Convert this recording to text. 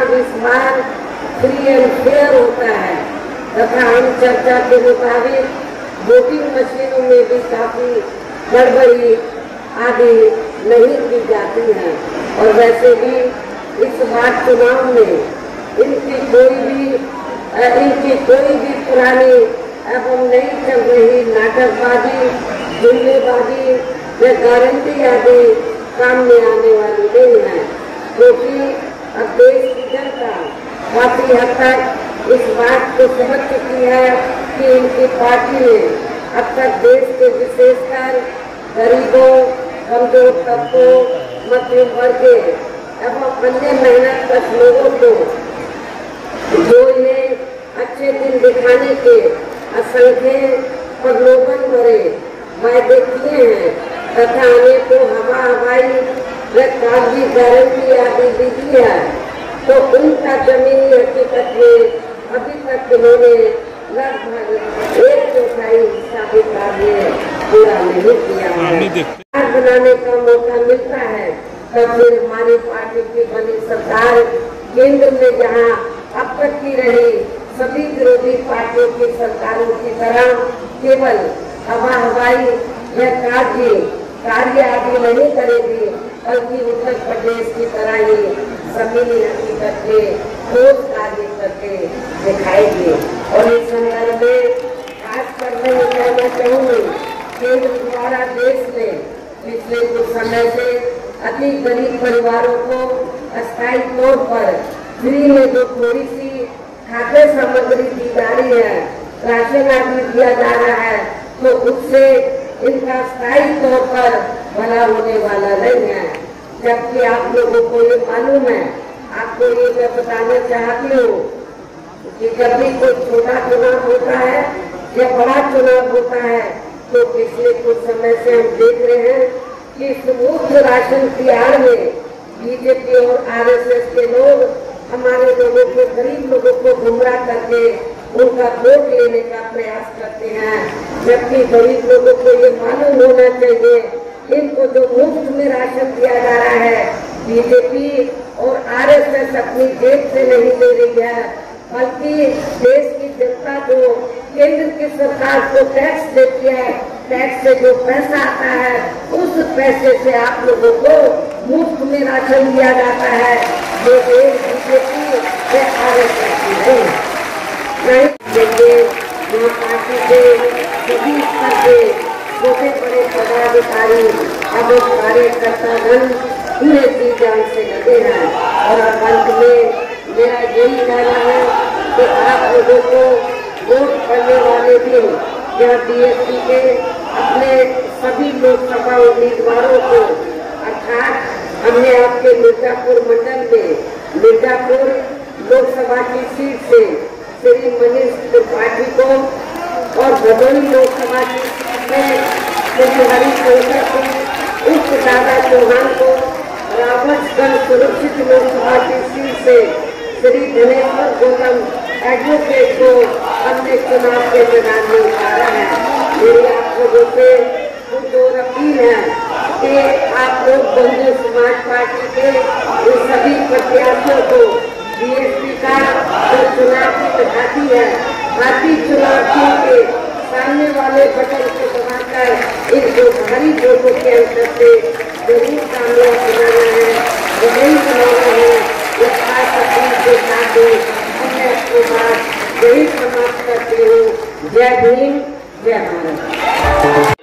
चुनाव इस बार free and fair होता है तथा हम चर्चा के मुताबिक वोटिंग मशीनों में भी काफी गड़बड़ी आदि नहीं की जाती है। और वैसे भी इस बार चुनाव में इनकी कोई भी पुरानी एवं नई चल रही नाटकबाजी, जुमलेबाजी व गारंटी आदि काम में आने वाली नहीं है, क्योंकि अब देश की जनता काफी हद तक इस बात को समझ चुकी है कि इनकी पार्टी ने अब तक देश के विशेषकर गरीबों, कमजोर तबकों, मध्यम वर्ग एवं अन्य मेहनतकश लोगों को जो इन्हें अच्छे दिन दिखाने के असंख्य प्रलोभन भरे वायदे किए हैं तथा अनेकों हवाई व कागजी गारंटी आदि दी है, तो उनका जमीनी हकीकत में अभी तक इन्होंने लगभग 1/4 हिस्सा भी कार्य पूरा नहीं किया है। बनाने का मौका मिलता है तब फिर हमारी पार्टी की बनी सरकार केंद्र में जहां अब तक की रही सभी विरोधी पार्टियों की सरकारों की तरह केवल हवाई या कार्य आदि नहीं करेगी, बल्कि उत्तर प्रदेश की तरह ही जमीनी हकीकत में ठोस कार्य करके दिखाएगी। और इस संदर्भ में खासकर मैं कहना चाहूँगी, केंद्र द्वारा देश में पिछले कुछ समय से अधिक गरीब परिवारों को अस्थायी तौर पर फ्री में जो थोड़ी सी खाद्य सामग्री दी जा रही है, राशन आदि दिया जा रहा है, तो उससे इनका स्थायी तौर पर भला होने वाला नहीं है। जबकि आप लोगों को ये मालूम है, आपको ये मैं बताना चाहती हूँ कि जब भी कोई छोटा चुनाव होता है या बड़ा चुनाव होता है, तो पिछले कुछ समय से हम देख रहे हैं कि इस मुफ्त राशन की आड़ में बीजेपी और आरएसएस के लोग हमारे लोगों को, गरीब लोगों को गुमराह करके उनका वोट लेने का प्रयास करते हैं। जबकि गरीब लोगों को ये मालूम होना चाहिए, इनको जो मुफ्त में राशन दिया जा रहा है, बीजेपी और आरएसएस अपनी जेब से नहीं दे रही है, बल्कि देश की जनता जो केंद्र की सरकार को टैक्स देती है, टैक्स से जो पैसा आता है, उस पैसे से आप लोगों को मुफ्त में राशन दिया जाता है। जो देश बीजेपी से आरएसएस की नहीं देंगे। यहाँ पार्टी के सभी स्तर के छोटे बड़े पदाधिकारी अब कार्यकर्तागण पूरे जी जान से लगे हैं। और अब अंत में मेरा यही कहना है कि आप लोगों को वोट करने वाले दिन यहाँ बीएसपी के अपने सभी लोकसभा उम्मीदवारों को, अर्थात हमने आपके मिर्जापुर मंडल में मिर्जापुर लोकसभा की सीट से श्री मनीष त्रिपाठी को और भदोही लोकसभा की सीट से श्री हरिशंकर को, उप दादा चौहान को, रावतगंज सुरक्षित लोकसभा की सीट से श्री धनेश्वर गौतम एडवोकेट को हमने चुनाव के मैदान में उतारा है। मेरी आप लोगों से पुरजोर अपील है कि आप लोग बहुजन समाज पार्टी के इन सभी प्रत्याशियों को बीएसपी का जो चुनाव की दिखाती है, बाकी चुनाव के सामने वाले बटन को दबाकर इनको भारी वोटों के अंतर से जरूर कामयाब बनाना है, विजयी बनाना है। इस खास अपील के साथ मैं अपनी बात यही समाप्त करती हूँ। जय भीम, जय भारत।